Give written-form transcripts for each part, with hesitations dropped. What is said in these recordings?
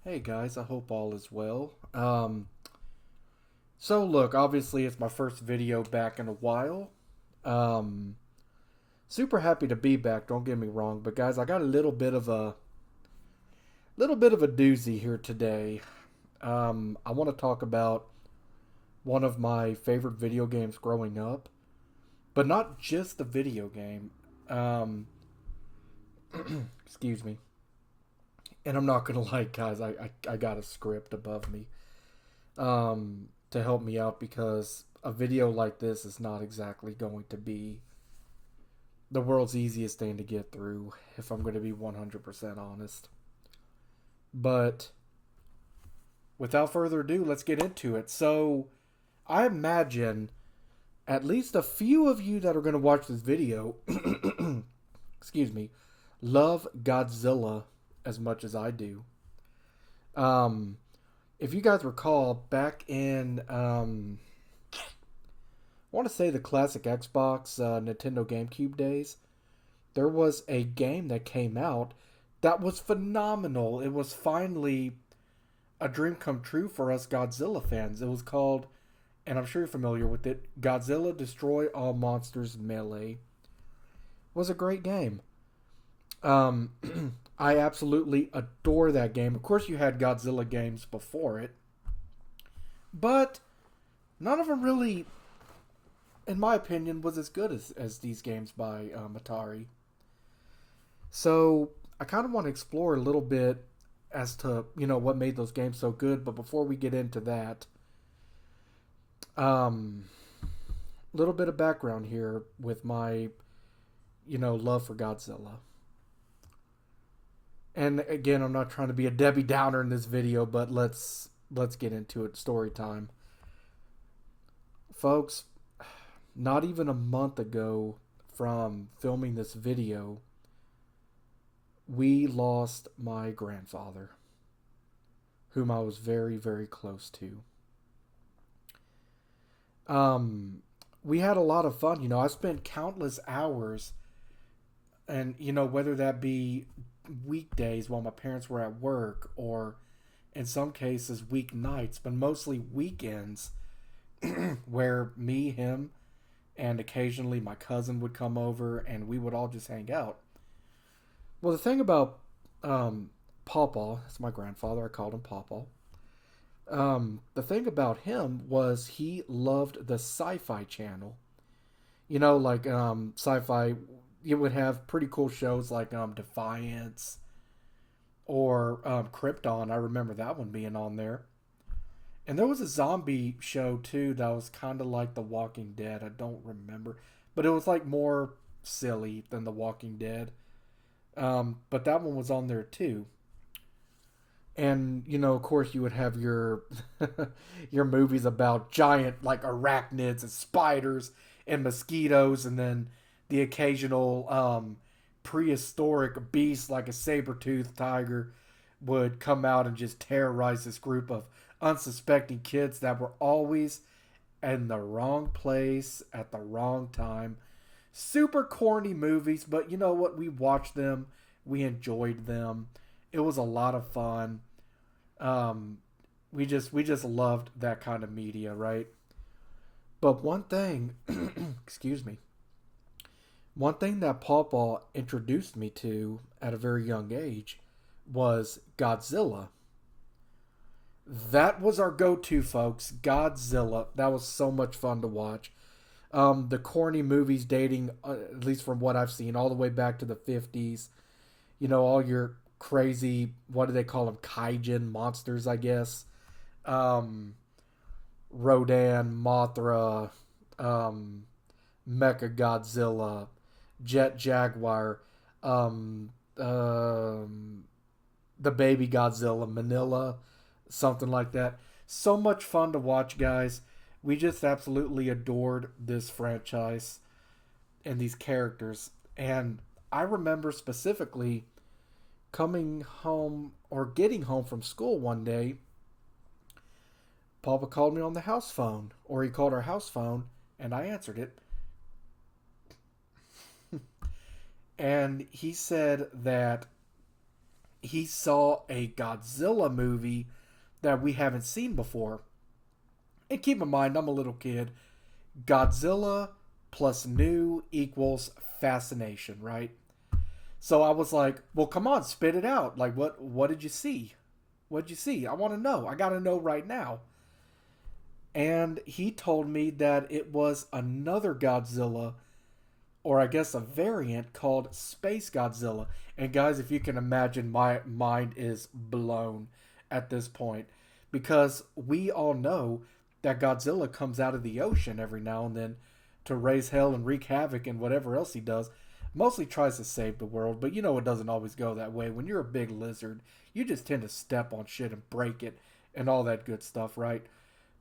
Hey guys, I hope all is well. So look, obviously it's my first video back in a while. Um, Super happy to be back. Don't get me wrong, but guys, I got a little bit of a doozy here today. I want to talk about one of my favorite video games growing up, but not just the video game. Um, Excuse me. And I'm not gonna lie, guys. I got a script above me. To help me out because a video like this is not exactly going to be the world's easiest thing to get through, if I'm going to be 100% honest. But without further ado, let's get into it. So, I imagine at least a few of you that are going to watch this video, excuse me, love Godzilla as much as I do. Um, if you guys recall, back in I want to say the classic Xbox, Nintendo GameCube days, there was a game that came out that was phenomenal. It was finally a dream come true for us Godzilla fans. It was called, and I'm sure you're familiar with it, Godzilla Destroy All Monsters Melee. It was a great game. Um, I absolutely adore that game. Of course, you had Godzilla games before it, but none of them really, in my opinion, was as good as these games by Atari. So I kind of want to explore a little bit as to what made those games so good. But before we get into that, um, little bit of background here with my love for Godzilla. And again, I'm not trying to be a Debbie Downer in this video, but let's get into it. Story time, folks. Not even a month ago from filming this video, we lost my grandfather, whom I was very, very close to. Um, we had a lot of fun. I spent countless hours, and whether that be weekdays while my parents were at work, or in some cases weeknights, but mostly weekends, where me, him, and occasionally my cousin would come over, and we would all just hang out. Well, the thing about Pawpaw, that's my grandfather, I called him Pawpaw. The thing about him was he loved the Sci-Fi Channel. Like Sci-Fi, it would have pretty cool shows like Defiance or Krypton. I remember that one being on there. And there was a zombie show too that was kind of like The Walking Dead. I don't remember, but it was like more silly than The Walking Dead. But that one was on there too. And of course, you would have your your movies about giant like arachnids and spiders and mosquitoes, and then the occasional prehistoric beast like a saber-toothed tiger would come out and just terrorize this group of unsuspecting kids that were always in the wrong place at the wrong time. Super corny movies, but you know what? We watched them, we enjoyed them. It was a lot of fun. Um, we just loved that kind of media, right? But one thing, excuse me, one thing that Pawpaw introduced me to at a very young age was Godzilla. That was our go-to, folks. Godzilla. That was so much fun to watch. The corny movies dating, at least from what I've seen, all the way back to the 50s. All your crazy, what do they call them? Kaijin monsters, I guess. Um, Rodan, Mothra, um, Mecha Godzilla, Jet Jaguar, um, um, the baby Godzilla, Manila, something like that. So much fun to watch, guys. We just absolutely adored this franchise and these characters. And I remember specifically coming home or getting home from school one day. Papa called me on the house phone, or he called our house phone, and I answered it. And he said that he saw a Godzilla movie that we haven't seen before. And keep in mind, I'm a little kid. Godzilla plus new equals fascination, right? So I was like, well, come on, spit it out. Like, what did you see? What did you see? I want to know. I got to know right now. And he told me that it was another Godzilla, or I guess a variant called Space Godzilla. And guys, if you can imagine, my mind is blown at this point because we all know that Godzilla comes out of the ocean every now and then to raise hell and wreak havoc and whatever else he does. Mostly tries to save the world, but you know it doesn't always go that way. When you're a big lizard, you just tend to step on shit and break it and all that good stuff, right?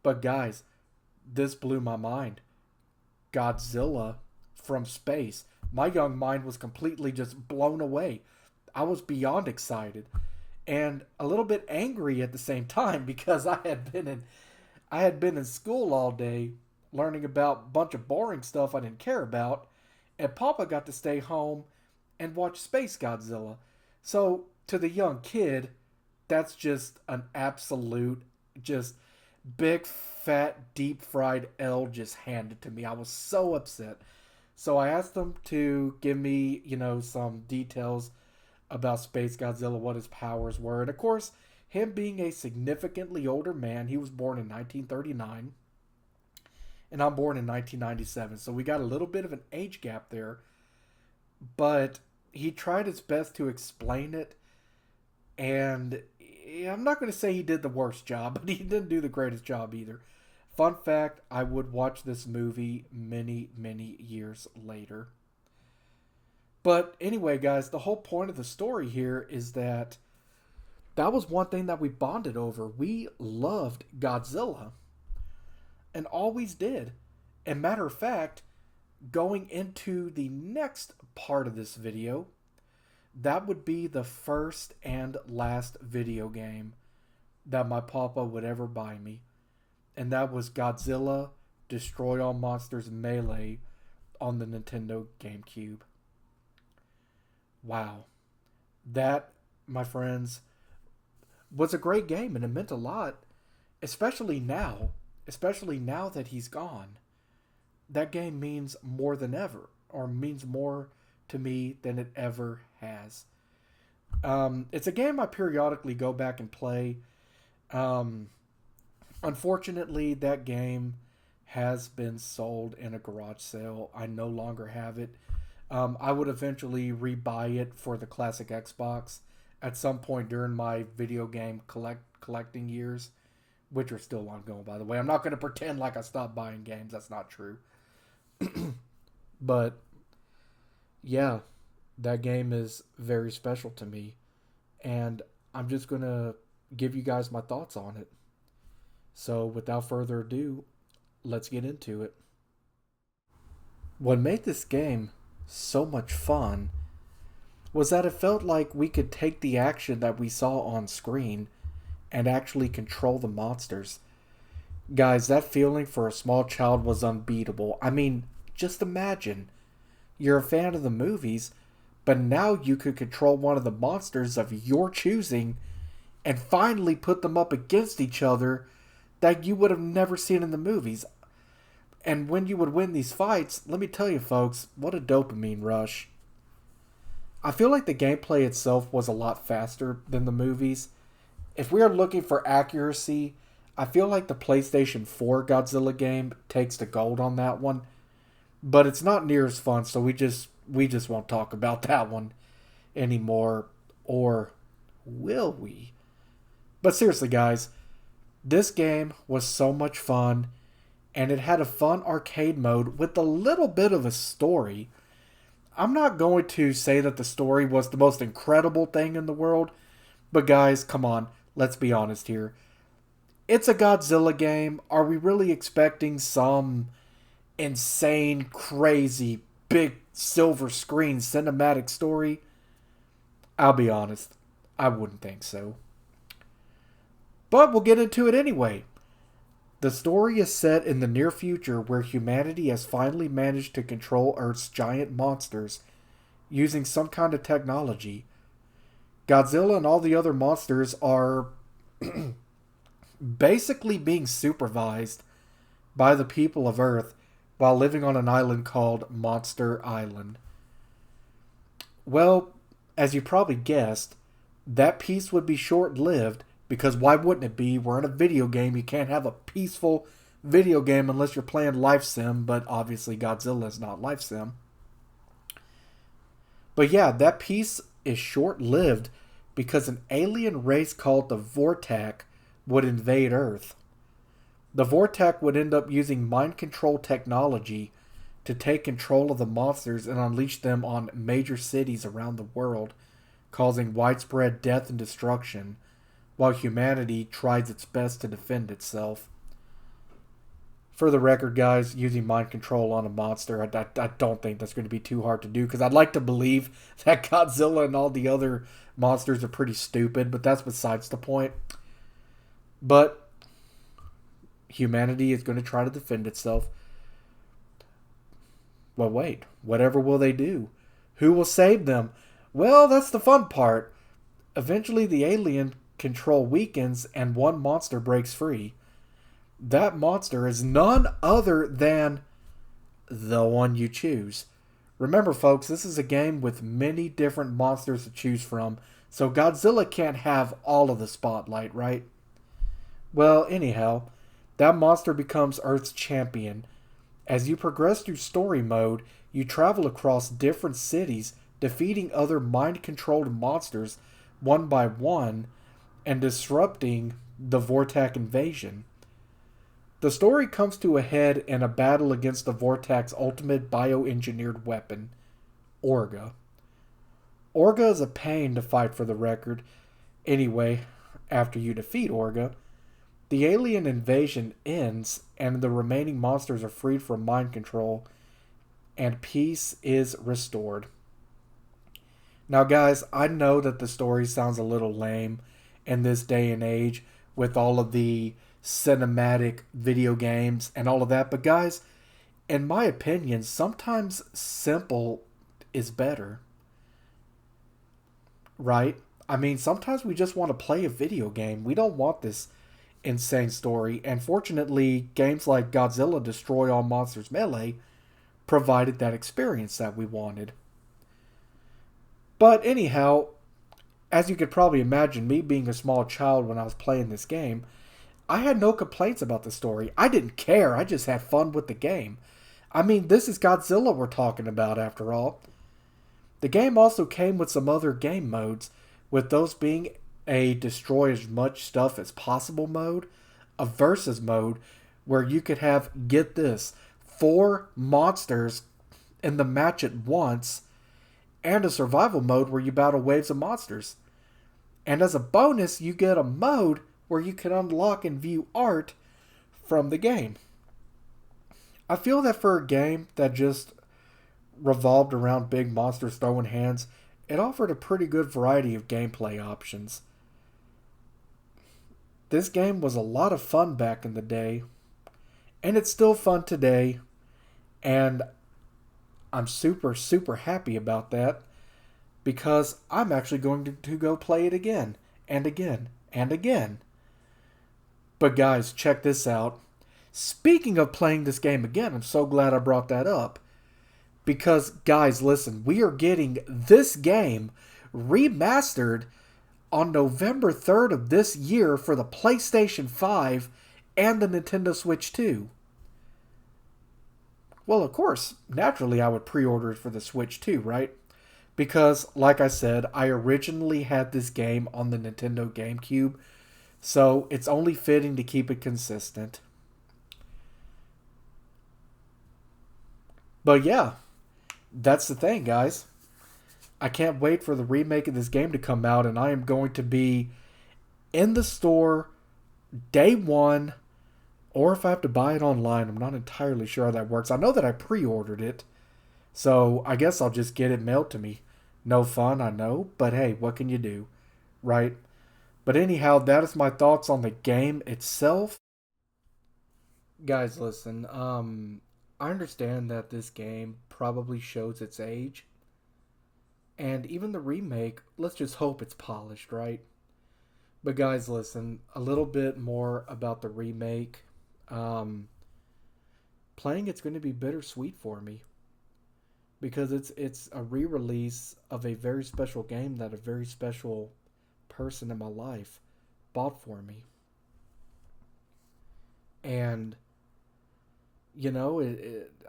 But guys, this blew my mind. Godzilla from space. My young mind was completely just blown away. I was beyond excited and a little bit angry at the same time because I had been in school all day learning about a bunch of boring stuff I didn't care about, and Papa got to stay home and watch Space Godzilla. So to the young kid, that's just an absolute just big fat deep fried L just handed to me. I was so upset. So I asked him to give me, some details about Space Godzilla, what his powers were. And of course, him being a significantly older man, he was born in 1939 and I'm born in 1997. So we got a little bit of an age gap there. But he tried his best to explain it. And I'm not going to say he did the worst job, but he didn't do the greatest job either. Fun fact, I would watch this movie many, many years later. But anyway, guys, the whole point of the story here is that was one thing that we bonded over. We loved Godzilla and always did. And matter of fact, going into the next part of this video, that would be the first and last video game that my papa would ever buy me. And that was Godzilla Destroy All Monsters Melee on the Nintendo GameCube. Wow. That, my friends, was a great game and it meant a lot, especially now that he's gone. That game means more than ever, or means more to me than it ever has. It's a game I periodically go back and play. Unfortunately, that game has been sold in a garage sale. I no longer have it. I would eventually rebuy it for the classic Xbox at some point during my video game collecting years, which are still ongoing, by the way. I'm not going to pretend like I stopped buying games. That's not true. But, yeah, that game is very special to me. And I'm just going to give you guys my thoughts on it. So, without further ado, let's get into it. What made this game so much fun was that it felt like we could take the action that we saw on screen and actually control the monsters. Guys, that feeling for a small child was unbeatable. I mean, just imagine. You're a fan of the movies, but now you could control one of the monsters of your choosing and finally put them up against each other that you would have never seen in the movies. And when you would win these fights, let me tell you folks, what a dopamine rush. I feel like the gameplay itself was a lot faster than the movies. If we are looking for accuracy, I feel like the PlayStation 4 Godzilla game takes the gold on that one. But it's not near as fun, so we just won't talk about that one anymore. Or will we? But seriously, guys, this game was so much fun, and it had a fun arcade mode with a little bit of a story. I'm not going to say that the story was the most incredible thing in the world, but guys, come on, let's be honest here. It's a Godzilla game. Are we really expecting some insane, crazy, big silver screen cinematic story? I'll be honest, I wouldn't think so. But we'll get into it anyway. The story is set in the near future where humanity has finally managed to control Earth's giant monsters using some kind of technology. Godzilla and all the other monsters are basically being supervised by the people of Earth while living on an island called Monster Island. Well, as you probably guessed, that peace would be short lived because why wouldn't it be? We're in a video game. You can't have a peaceful video game unless you're playing Life Sim, but obviously Godzilla is not Life Sim. But yeah, that peace is short lived because an alien race called the Vortak would invade Earth. The Vortak would end up using mind control technology to take control of the monsters and unleash them on major cities around the world, causing widespread death and destruction, while humanity tries its best to defend itself. For the record, guys, using mind control on a monster, I don't think that's going to be too hard to do, because I'd like to believe that Godzilla and all the other monsters are pretty stupid, but that's besides the point. But humanity is going to try to defend itself. Well, wait, whatever will they do? Who will save them? Well, that's the fun part. Eventually, the alien control weakens and one monster breaks free. That monster is none other than the one you choose. Remember, folks, this is a game with many different monsters to choose from, so Godzilla can't have all of the spotlight, right? Well, anyhow, that monster becomes Earth's champion. As you progress through story mode, you travel across different cities, defeating other mind-controlled monsters one by one and disrupting the Vortak invasion. The story comes to a head in a battle against the Vortak's ultimate bioengineered weapon, Orga. Orga is a pain to fight, for the record. Anyway, after you defeat Orga, the alien invasion ends and the remaining monsters are freed from mind control and peace is restored. Now, guys, I know that the story sounds a little lame in this day and age with all of the cinematic video games and all of that, but guys, in my opinion, sometimes simple is better. Right? I mean, sometimes we just want to play a video game. We don't want this insane story, and fortunately, games like Godzilla Destroy All Monsters Melee provided that experience that we wanted. But anyhow, as you could probably imagine, me being a small child when I was playing this game, I had no complaints about the story. I didn't care. I just had fun with the game. I mean, this is Godzilla we're talking about after all. The game also came with some other game modes, with those being a destroy as much stuff as possible mode, a versus mode where you could have, get this, 4 monsters in the match at once, and a survival mode where you battle waves of monsters. And as a bonus, you get a mode where you can unlock and view art from the game. I feel that for a game that just revolved around big monsters throwing hands, it offered a pretty good variety of gameplay options. This game was a lot of fun back in the day, and it's still fun today, and I'm super, super happy about that, because I'm actually going to go play it again, and again, and again. But guys, check this out. Speaking of playing this game again, I'm so glad I brought that up. Because, guys, listen, we are getting this game remastered on November 3rd of this year for the PlayStation 5 and the Nintendo Switch 2. Well, of course, naturally I would pre-order it for the Switch 2, right? Because, like I said, I originally had this game on the Nintendo GameCube, so it's only fitting to keep it consistent. But yeah, that's the thing, guys. I can't wait for the remake of this game to come out, and I am going to be in the store day one, or if I have to buy it online, I'm not entirely sure how that works. I know that I pre-ordered it, so I guess I'll just get it mailed to me. No fun, I know, but hey, what can you do, right? But anyhow, that is my thoughts on the game itself. Guys, listen, I understand that this game probably shows its age, And even the remake, let's just hope it's polished, right? But guys, listen, a little bit more about the remake. Um, Playing it's going to be bittersweet for me because it's a re-release of a very special game that a very special person in my life bought for me. And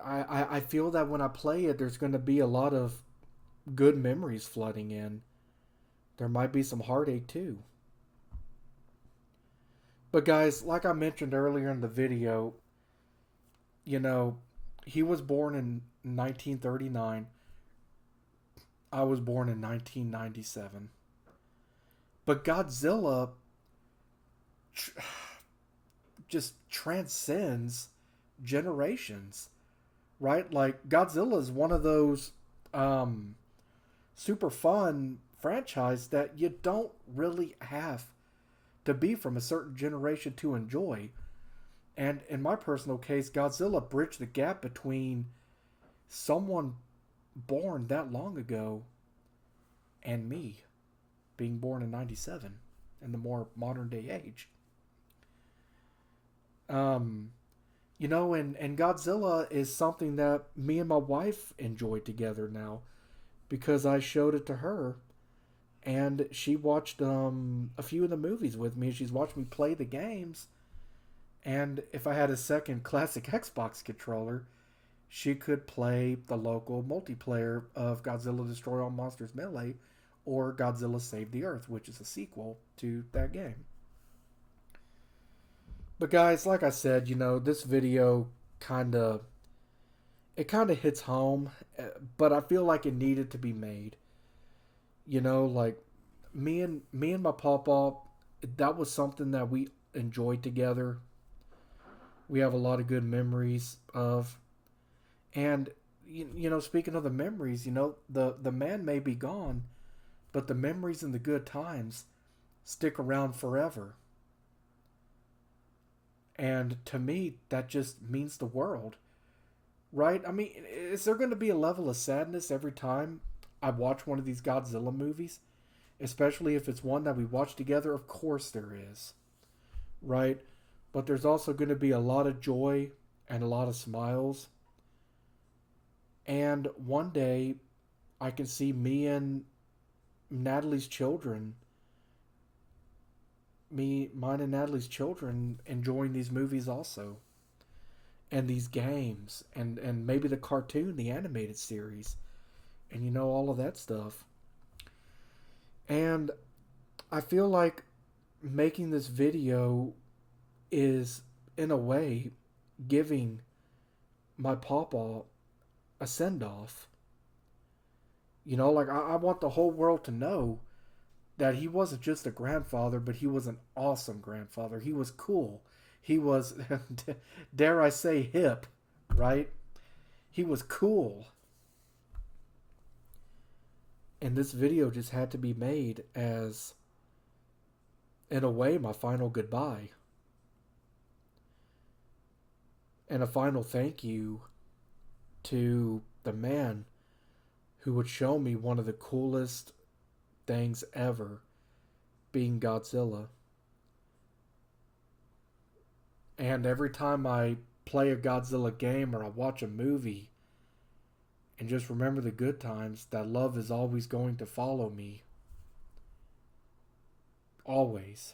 I feel that when I play it, there's going to be a lot of good memories flooding in. There might be some heartache too. But guys, like I mentioned earlier in the video, you know, he was born in 1939. I was born in 1997. But Godzilla tr- just transcends generations, right? Like Godzilla is one of those um, super fun franchise that you don't really have to be from a certain generation to enjoy. And in my personal case, Godzilla bridged the gap between someone born that long ago and me being born in 97 in the more modern day age. Um, and Godzilla is something that me and my wife enjoy together now because I showed it to her and she watched a few of the movies with me. She's watched me play the games. And if I had a second classic Xbox controller, she could play the local multiplayer of Godzilla Destroy All Monsters Melee or Godzilla Save the Earth, which is a sequel to that game. But guys, like I said, this video kind of hits home, but I feel like it needed to be made. Like me and my papa, that was something that we enjoyed together. We have a lot of good memories of. And speaking of the memories, the man may be gone, but the memories and the good times stick around forever. And to me, that just means the world, right? I mean, is there going to be a level of sadness every time I watch one of these Godzilla movies? Especially if it's one that we watch together? Of course there is, right? But there's also going to be a lot of joy and a lot of smiles. And one day, I can see me and Natalie's children, mine and Natalie's children enjoying these movies also. And these games. And maybe the cartoon, the animated series. And all of that stuff. And I feel like making this video is, in a way, giving my papa a send off. Like I want the whole world to know that he wasn't just a grandfather, but he was an awesome grandfather. He was cool. He was, dare I say, hip, right? He was cool. And this video just had to be made as, in a way, my final goodbye. And a final thank you to the man who would show me one of the coolest things ever, being Godzilla. And every time I play a Godzilla game or I watch a movie and just remember the good times, that love is always going to follow me. Always.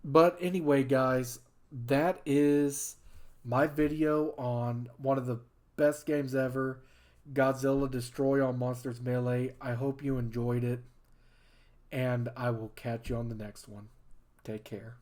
But anyway, guys, that is my video on one of the best games ever, Godzilla Destroy All Monsters Melee. I hope you enjoyed it, and I will catch you on the next one. Take care.